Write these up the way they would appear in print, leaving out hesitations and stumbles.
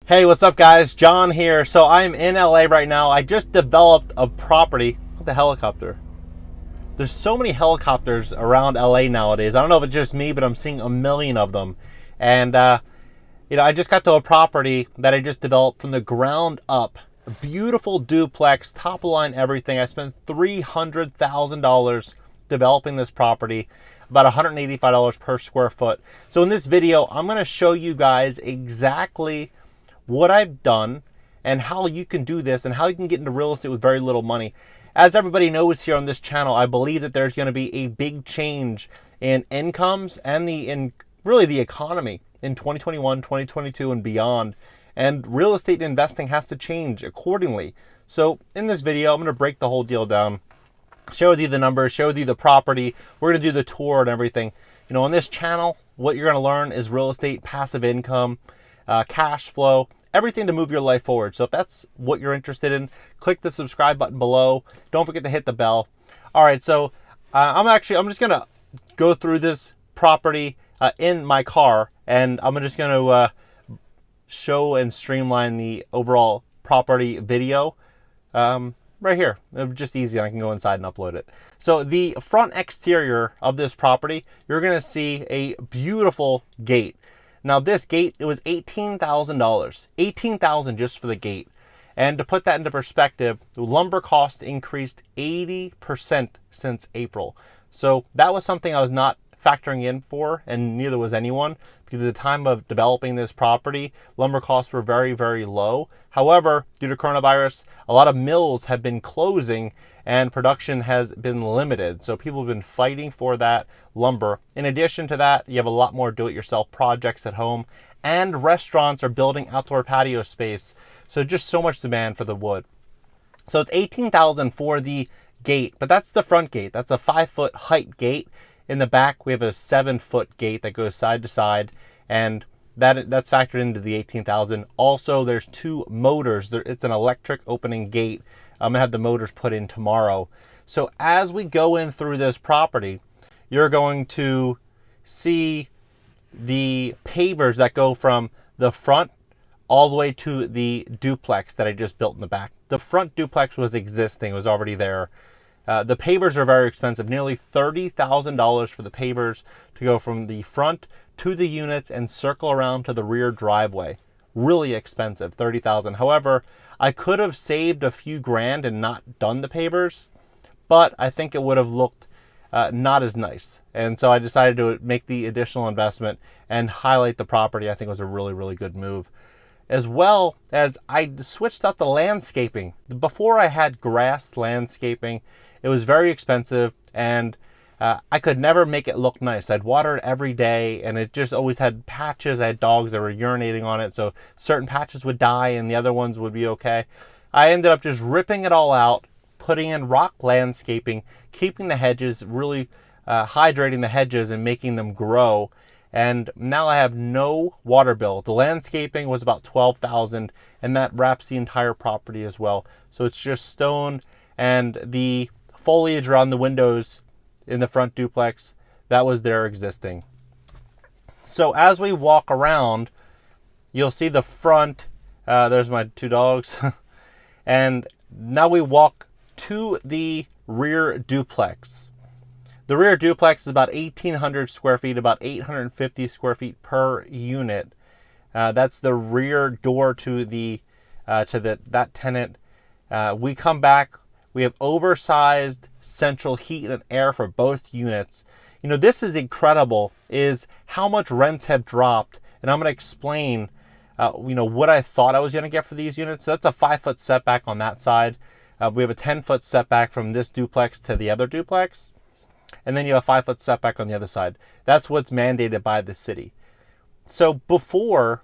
Hey, what's up guys? John here. So I'm in LA right now. I just developed a property with a helicopter. There's so many helicopters around LA nowadays. I don't know if it's just me, but I'm seeing a million of them. And I just got to a property that I just developed from the ground up. A beautiful duplex, top of line everything. I spent $300,000 developing this property, about $185 per square foot. So in this video, I'm going to show you guys exactly what I've done and how you can do this and how you can get into real estate with very little money. As everybody knows here on this channel, I believe that there's going to be a big change in incomes and in really the economy in 2021, 2022 and beyond. And real estate investing has to change accordingly. So in this video, I'm going to break the whole deal down, show you the numbers, show you the property. We're going to do the tour and everything. On this channel, what you're going to learn is real estate, passive income, cash flow, everything to move your life forward. So if that's what you're interested in, click the subscribe button below. Don't forget to hit the bell. All right, so I'm just gonna go through this property in my car, and I'm just gonna show and streamline the overall property video right here. Just easy. I can go inside and upload it. So the front exterior of this property, you're gonna see a beautiful gate. Now this gate, it was $18,000, $18,000 just for the gate. And to put that into perspective, the lumber cost increased 80% since April. So that was something I was not factoring in for, and neither was anyone, because at the time of developing this property, lumber costs were very, very low. However, due to coronavirus, a lot of mills have been closing and production has been limited. So people have been fighting for that lumber. In addition to that, you have a lot more do-it-yourself projects at home, and restaurants are building outdoor patio space. So just so much demand for the wood. So it's $18,000 for the gate, but that's the front gate. That's a 5-foot height gate. In the back, we have a 7-foot gate that goes side to side, and that's factored into the $18,000. Also, there's 2 motors. It's an electric opening gate. I'm gonna have the motors put in tomorrow. So as we go in through this property, you're going to see the pavers that go from the front all the way to the duplex that I just built in the back. The front duplex was existing, it was already there. The pavers are very expensive, nearly $30,000 for the pavers to go from the front to the units and circle around to the rear driveway. Really expensive, $30,000. However, I could have saved a few grand and not done the pavers, but I think it would have looked not as nice. And so I decided to make the additional investment and highlight the property. I think it was a really, really good move. As well as I switched out the landscaping. Before I had grass landscaping, it was very expensive, and I could never make it look nice. I'd water it every day, and it just always had patches. I had dogs that were urinating on it, so certain patches would die and the other ones would be okay. I ended up just ripping it all out, putting in rock landscaping, keeping the hedges, really hydrating the hedges and making them grow. And now I have no water bill. The landscaping was about $12,000, and that wraps the entire property as well. So it's just stone, and the foliage around the windows in the front duplex, that was there existing. So as we walk around, you'll see the front. There's my 2 dogs. And now we walk to the rear duplex. The rear duplex is about 1,800 square feet, about 850 square feet per unit. That's the rear door to that tenant. We come back. We have oversized central heat and air for both units. This is incredible, is how much rents have dropped. And I'm going to explain, what I thought I was going to get for these units. So that's a 5-foot setback on that side. We have a 10-foot setback from this duplex to the other duplex. And then you have a 5-foot setback on the other side. That's what's mandated by the city. So before,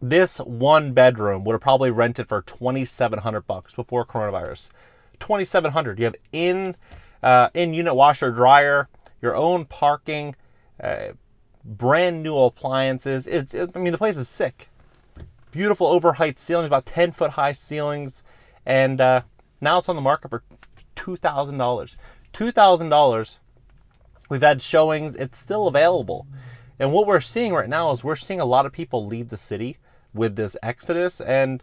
this 1 bedroom would have probably rented for $2,700 before coronavirus. $2,700. You have in-unit washer dryer, your own parking, brand new appliances. The place is sick. Beautiful overheight ceilings, about 10-foot high ceilings, and now it's on the market for $2,000. $2,000. We've had showings. It's still available. And what we're seeing right now is we're seeing a lot of people leave the city. with this exodus, and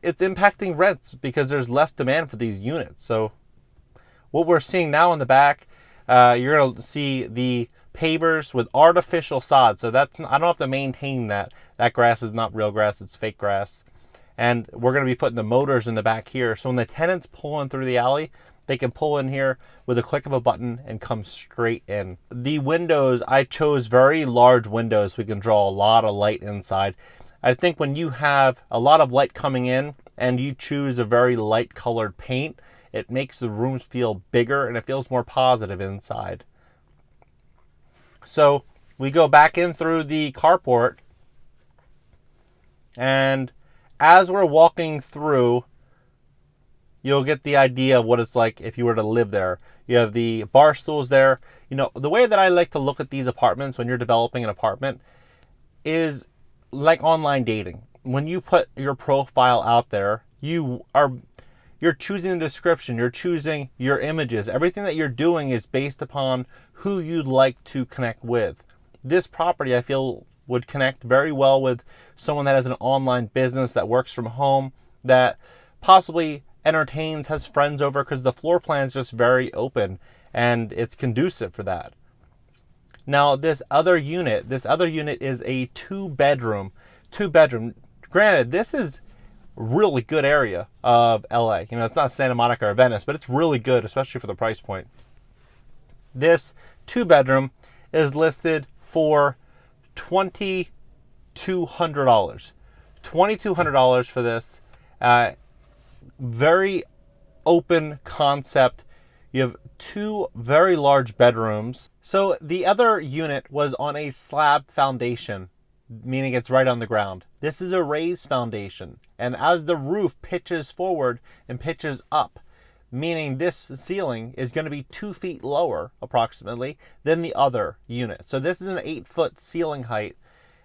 it's impacting rents because there's less demand for these units. So what we're seeing now in the back, you're going to see the pavers with artificial sod. So I don't have to maintain that. That grass is not real grass, it's fake grass. And we're going to be putting the motors in the back here. So when the tenants pull in through the alley, they can pull in here with a click of a button and come straight in. The windows, I chose very large windows so we can draw a lot of light inside. I think when you have a lot of light coming in and you choose a very light colored paint, it makes the rooms feel bigger and it feels more positive inside. So we go back in through the carport, and as we're walking through, you'll get the idea of what it's like if you were to live there. You have the bar stools there. You know, the way that I like to look at these apartments when you're developing an apartment is like online dating. When you put your profile out there, you're choosing the description, you're choosing your images. Everything that you're doing is based upon who you'd like to connect with. This property, I feel, would connect very well with someone that has an online business that works from home, that possibly entertains, has friends over, because the floor plan is just very open and it's conducive for that. Now this other unit is a two bedroom. Granted, this is really good area of LA. You know, it's not Santa Monica or Venice, but it's really good, especially for the price point. This 2-bedroom is listed for $2,200. $2,200 for this. Very open concept. You have 2 very large bedrooms. So the other unit was on a slab foundation, meaning it's right on the ground. This is a raised foundation. And as the roof pitches forward and pitches up, meaning this ceiling is going to be 2 feet lower approximately than the other unit. So this is an 8-foot ceiling height.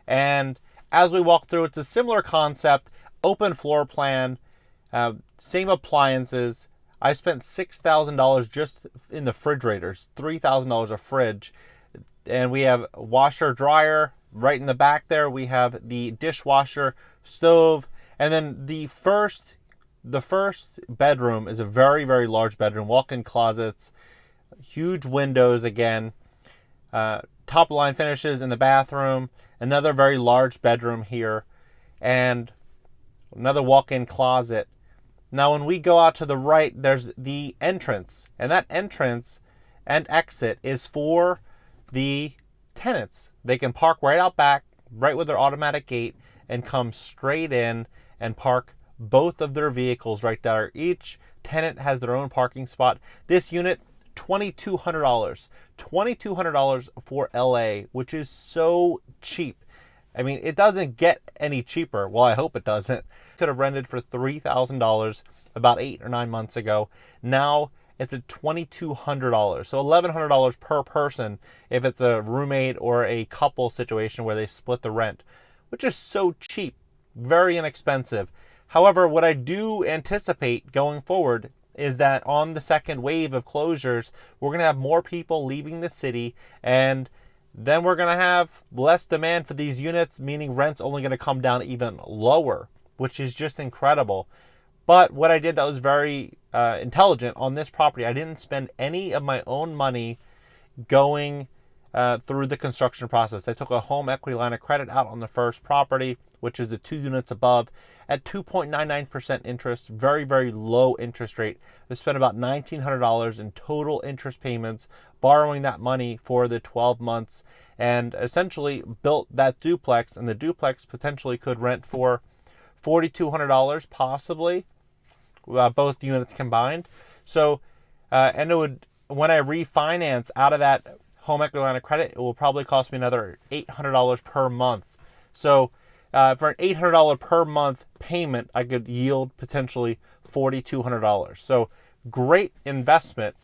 And as we walk through, it's a similar concept, open floor plan, same appliances. I spent $6,000 just in the refrigerators, $3,000 a fridge. And we have washer, dryer. Right in the back there, we have the dishwasher, stove. And then the first bedroom is a very, very large bedroom, walk-in closets, huge windows again, top line finishes in the bathroom, another very large bedroom here, and another walk-in closet. Now when we go out to the right, there's the entrance, and that entrance and exit is for the tenants. They can park right out back, right with their automatic gate, and come straight in and park both of their vehicles right there. Each tenant has their own parking spot. This unit, $2,200. $2,200 for LA, which is so cheap. I mean, it doesn't get any cheaper. Well, I hope it doesn't. Could have rented for $3,000 about 8 or 9 months ago. Now it's at $2,200. So $1,100 per person if it's a roommate or a couple situation where they split the rent, which is so cheap, very inexpensive. However, what I do anticipate going forward is that on the second wave of closures, we're going to have more people leaving the city, and then we're going to have less demand for these units, meaning rent's only going to come down even lower, which is just incredible. But what I did that was very intelligent on this property, I didn't spend any of my own money going through the construction process. I took a home equity line of credit out on the first property, which is the 2 units above, at 2.99% interest, very, very low interest rate. I spent about $1,900 in total interest payments, borrowing that money for the 12 months, and essentially built that duplex, and the duplex potentially could rent for $4,200 possibly, both units combined. So, and it would, when I refinance out of that home equity line of credit, it will probably cost me another $800 per month. So for an $800 per month payment, I could yield potentially $4,200. So great investment.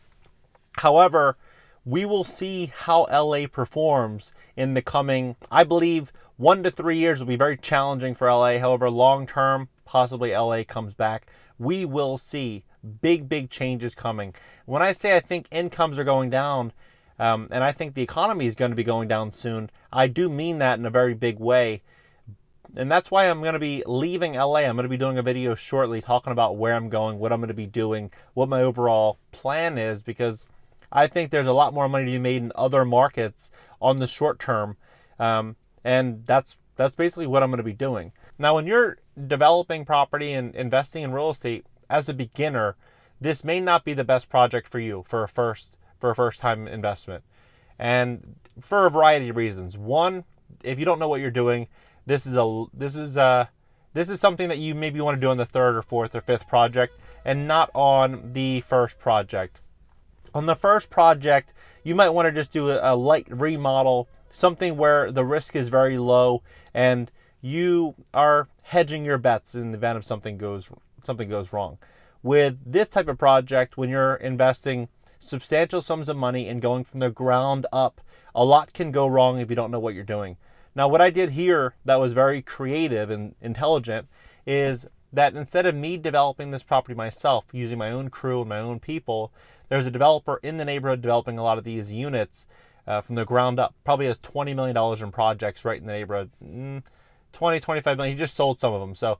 However, we will see how LA performs in the coming, I believe, 1 to 3 years will be very challenging for LA. However, long term, possibly LA comes back. We will see big changes coming. When I say I think incomes are going down, and I think the economy is going to be going down soon, I do mean that in a very big way. And that's why I'm going to be leaving LA. I'm going to be doing a video shortly talking about where I'm going, what I'm going to be doing, what my overall plan is, because I think there's a lot more money to be made in other markets on the short term. And that's basically what I'm going to be doing. Now, when you're developing property and investing in real estate as a beginner, this may not be the best project for you for a first time investment. And for a variety of reasons. One, if you don't know what you're doing, this is something that you maybe want to do on the third or fourth or fifth project and not on the first project. On the first project, you might want to just do a light remodel, something where the risk is very low and you are hedging your bets in the event of something goes wrong. With this type of project, when you're investing substantial sums of money and going from the ground up, a lot can go wrong if you don't know what you're doing. Now, what I did here that was very creative and intelligent is that instead of me developing this property myself, using my own crew and my own people, there's a developer in the neighborhood developing a lot of these units from the ground up. Probably has $20 million in projects right in the neighborhood. 20, 25 million. He just sold some of them. So,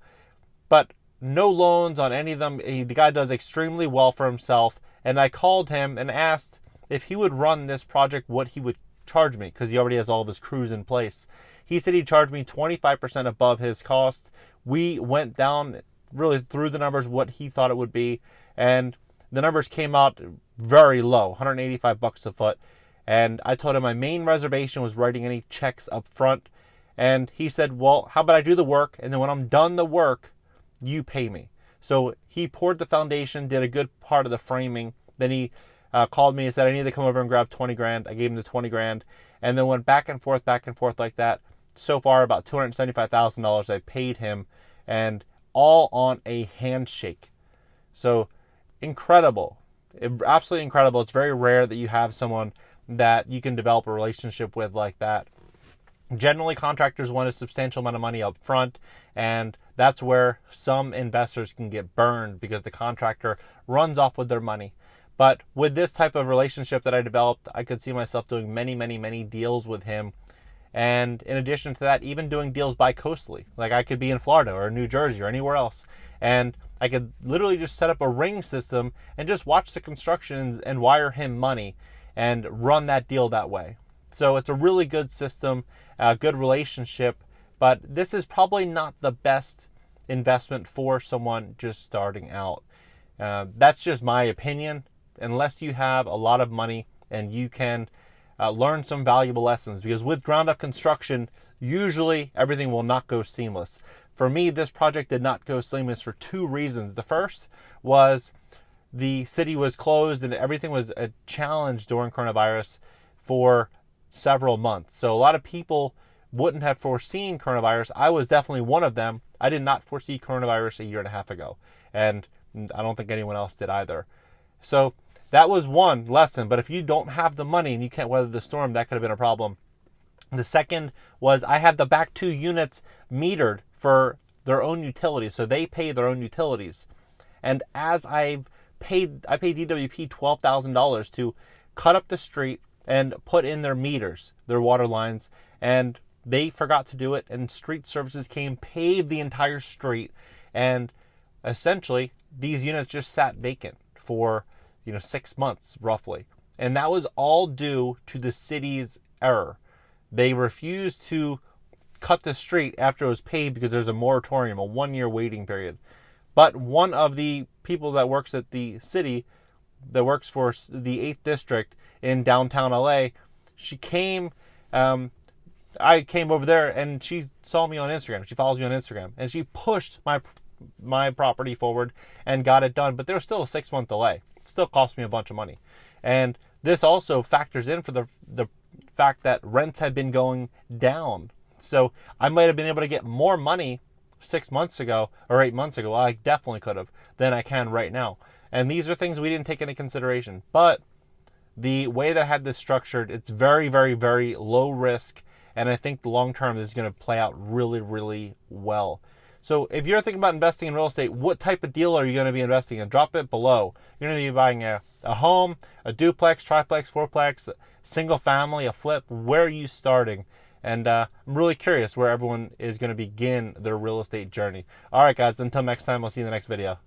but no loans on any of them. The guy does extremely well for himself. And I called him and asked if he would run this project, what he would charge me, because he already has all of his crews in place. He said he'd charge me 25% above his cost. We went down really through the numbers, what he thought it would be, and the numbers came out very low, $185 a foot. And I told him my main reservation was writing any checks up front. And he said, well, how about I do the work, and then when I'm done the work, you pay me. So he poured the foundation, did a good part of the framing. Then he called me and said I need to come over and grab 20 grand. I gave him the 20 grand and then went back and forth like that. So far, about $275,000 I paid him, and all on a handshake. So incredible, absolutely incredible. It's very rare that you have someone that you can develop a relationship with like that. Generally, contractors want a substantial amount of money up front, and that's where some investors can get burned because the contractor runs off with their money. But with this type of relationship that I developed, I could see myself doing many, many, many deals with him. And in addition to that, even doing deals bi-coastally. Like I could be in Florida or New Jersey or anywhere else. And I could literally just set up a ring system and just watch the construction and wire him money and run that deal that way. So it's a really good system, a good relationship. But this is probably not the best investment for someone just starting out. That's just my opinion. Unless you have a lot of money and you can learn some valuable lessons, because with ground up construction, usually everything will not go seamless. For me, this project did not go seamless for two reasons. The first was the city was closed and everything was a challenge during coronavirus for several months. So a lot of people wouldn't have foreseen coronavirus. I was definitely one of them. I did not foresee coronavirus a year and a half ago, and I don't think anyone else did either. So that was one lesson. But if you don't have the money and you can't weather the storm, that could have been a problem. The second was I had the back two units metered for their own utilities, so they pay their own utilities. And as I paid DWP $12,000 to cut up the street and put in their meters, their water lines, and they forgot to do it, and street services came, paved the entire street, and essentially these units just sat vacant for 6 months roughly. And that was all due to the city's error. They refused to cut the street after it was paved because there's a moratorium, a 1-year waiting period. But one of the people that works at the city, that works for the 8th district in downtown LA, she came, I came over there and she saw me on Instagram. She follows me on Instagram, and she pushed my property forward and got it done. But there was still a 6-month delay. It still cost me a bunch of money. And this also factors in for the fact that rents had been going down. So I might have been able to get more money 6 months ago or 8 months ago. Well, I definitely could have than I can right now. And these are things we didn't take into consideration. But the way that I had this structured, it's very, very, very low risk. And I think the long term is going to play out really, really well. So if you're thinking about investing in real estate, what type of deal are you going to be investing in? Drop it below. You're going to be buying a home, a duplex, triplex, fourplex, single family, a flip. Where are you starting? And I'm really curious where everyone is going to begin their real estate journey. All right, guys, until next time, I'll see you in the next video.